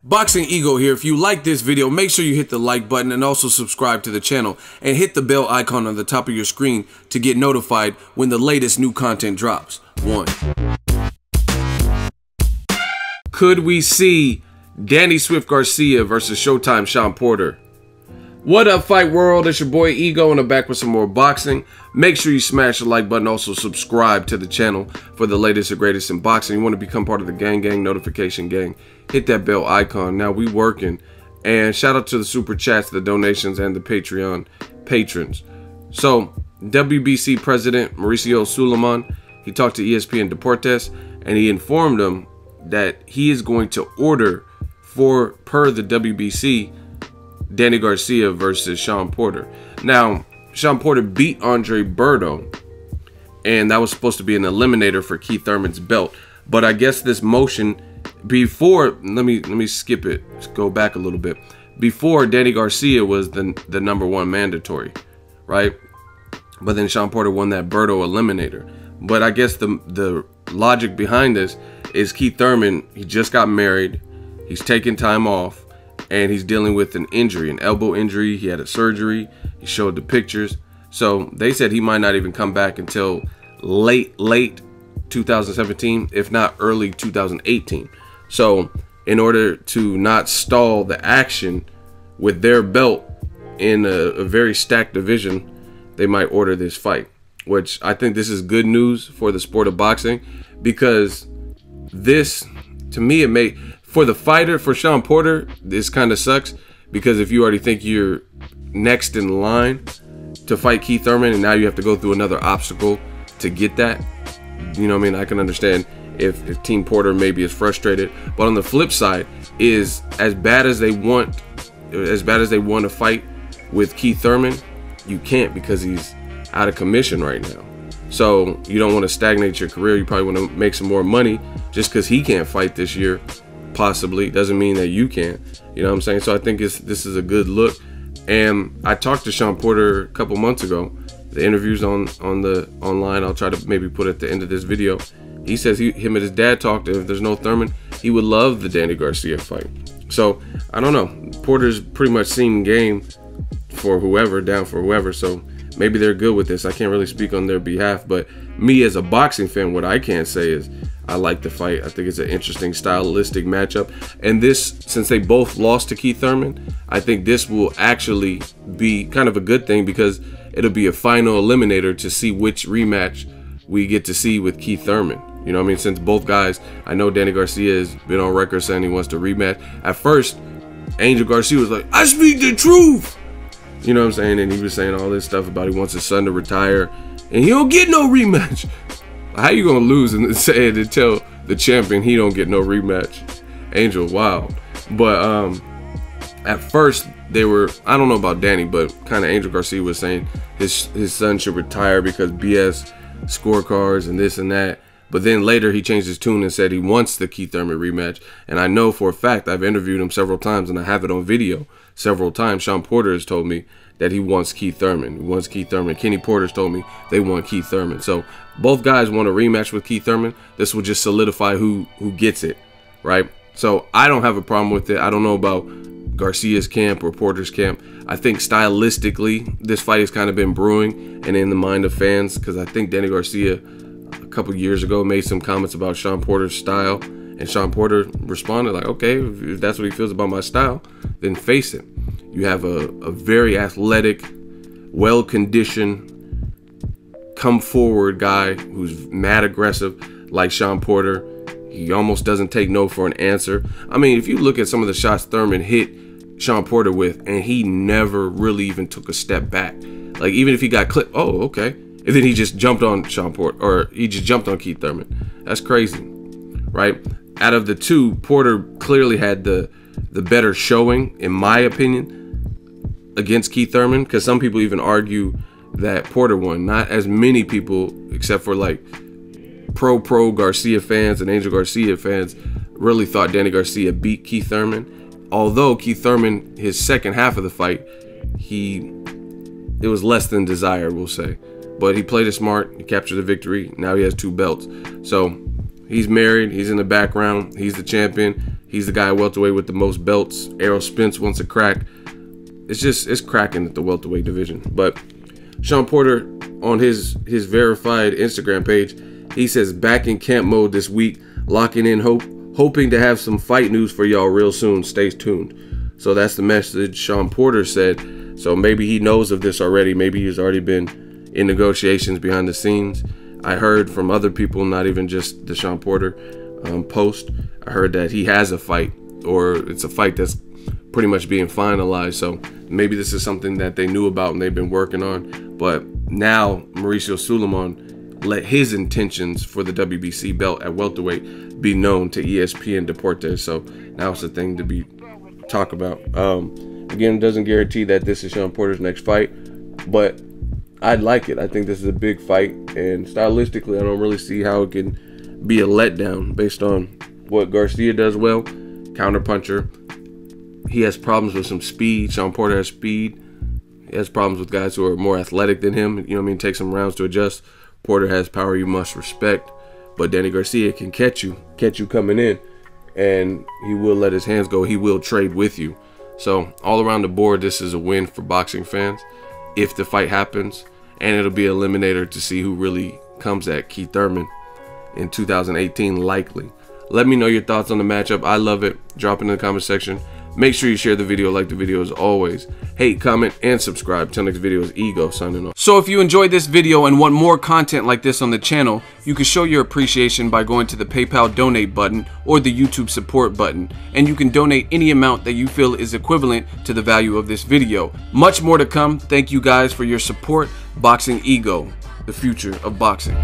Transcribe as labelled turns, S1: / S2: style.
S1: Boxingego here. If you like this video, make sure you hit the like button and also subscribe to the channel and hit the bell icon on the top of your screen to get notified when the latest new content drops. 1. Could we see Danny Swift Garcia versus Showtime Shawn Porter? What up, fight world? It's your boy Ego, and I'm back with some more boxing. Make sure you smash the like button. Also subscribe to the channel for the latest and greatest in boxing. You want to become part of the gang notification gang, hit that bell icon. Now we working, and shout out to the super chats, the donations, and the Patreon patrons. So WBC president Mauricio Sulaiman, he talked to ESPN Deportes, and he informed them that he is going to order per the WBC, Danny Garcia versus Shawn Porter. Now, Shawn Porter beat Andre Berto, and that was supposed to be an eliminator for Keith Thurman's belt. But I guess this motion before, let me skip it. Let's go back a little bit. Before, Danny Garcia was the #1 mandatory, right? But then Shawn Porter won that Berto eliminator. But I guess the logic behind this is Keith Thurman, he just got married, he's taking time off, and he's dealing with an injury, an elbow injury. He had a surgery. He showed the pictures. So they said he might not even come back until late 2017, if not early 2018. So in order to not stall the action with their belt in a very stacked division, they might order this fight, which I think this is good news for the sport of boxing, because this, to me, it may, for the fighter, for Shawn Porter, this kind of sucks, because if you already think you're next in line to fight Keith Thurman and now you have to go through another obstacle to get that, you know what I mean? I can understand if Team Porter maybe is frustrated. But on the flip side is, as bad as they want to fight with Keith Thurman, you can't, because he's out of commission right now. So you don't want to stagnate your career. You probably want to make some more money. Just because he can't fight this year, possibly, doesn't mean that you can't. You know what I'm saying? So I think this is a good look. And I talked to Shawn Porter a couple months ago. The interview's online. I'll try to maybe put at the end of this video. He says him and his dad talked, and if there's no Thurman, he would love the Danny Garcia fight. So I don't know. Porter's pretty much seen game for whoever, down for whoever. So maybe they're good with this. I can't really speak on their behalf, but me as a boxing fan, what I can say is I like the fight. I think it's an interesting stylistic matchup. And this, since they both lost to Keith Thurman, I think this will actually be kind of a good thing, because it'll be a final eliminator to see which rematch we get to see with Keith Thurman. You know what I mean? Since both guys, I know Danny Garcia has been on record saying he wants to rematch. At first, Angel Garcia was like, I speak the truth. You know what I'm saying? And he was saying all this stuff about he wants his son to retire and he don't get no rematch. How you gonna lose and say it and tell the champion he don't get no rematch? Angel, wow. But at first they were, I don't know about Danny, but kind of Angel Garcia was saying his son should retire because BS scorecards and this and that. But then later he changed his tune and said he wants the Keith Thurman rematch. And I know for a fact, I've interviewed him several times and I have it on video several times. Shawn Porter has told me that he wants Keith Thurman. He wants Keith Thurman. Kenny Porter's told me they want Keith Thurman. So both guys want a rematch with Keith Thurman. This will just solidify who gets it, right? So I don't have a problem with it. I don't know about Garcia's camp or Porter's camp. I think stylistically, this fight has kind of been brewing and in the mind of fans, because I think Danny Garcia a couple years ago made some comments about Shawn Porter's style, and Shawn Porter responded like, okay, if that's what he feels about my style, then face it. You have a very athletic, well-conditioned, come-forward guy who's mad aggressive like Shawn Porter. He almost doesn't take no for an answer. I mean, if you look at some of the shots Thurman hit Shawn Porter with, and he never really even took a step back. Like, even if he got clipped, oh, okay. And then he just jumped on Shawn Porter, or he just jumped on Keith Thurman. That's crazy, right? Out of the two, Porter clearly had the better showing, in my opinion, against Keith Thurman, because some people even argue that Porter won. Not as many people, except for like pro Garcia fans and Angel Garcia fans, really thought Danny Garcia beat Keith Thurman. Although Keith Thurman, his second half of the fight, it was less than desired, we'll say. But he played it smart. He captured the victory. Now he has 2 belts. So he's married. He's in the background. He's the champion. He's the guy at welterweight with the most belts. Errol Spence wants a crack. It's cracking at the welterweight division. But Shawn Porter, on his verified Instagram page, he says back in camp mode this week, locking in hoping to have some fight news for y'all real soon. Stay tuned. So that's the message Shawn Porter said. So maybe he knows of this already. Maybe he's already been in negotiations behind the scenes. I heard from other people, not even just the Shawn Porter post. I heard that he has a fight, or it's a fight that's pretty much being finalized. So maybe this is something that they knew about and they've been working on. But now Mauricio Sulaiman let his intentions for the WBC belt at welterweight be known to ESPN Deportes. So now it's a thing to be talked about. Again, it doesn't guarantee that this is Shawn Porter's next fight, but I'd like it. I think this is a big fight, and stylistically, I don't really see how it can be a letdown based on what Garcia does well. Counterpuncher. He has problems with some speed. Shawn Porter has speed. He has problems with guys who are more athletic than him. You know what I mean? Take some rounds to adjust. Porter has power you must respect. But Danny Garcia can catch you coming in, and he will let his hands go. He will trade with you. So all around the board, this is a win for boxing fans if the fight happens, and it'll be an eliminator to see who really comes at Keith Thurman in 2018, likely. Let me know your thoughts on the matchup. I love it. Drop it in the comment section. Make sure you share the video, like the video as always. Hate, comment, and subscribe. Till next video is Ego signing off. So if you enjoyed this video and want more content like this on the channel, you can show your appreciation by going to the PayPal donate button or the YouTube support button. And you can donate any amount that you feel is equivalent to the value of this video. Much more to come. Thank you guys for your support. Boxingego, the future of boxing.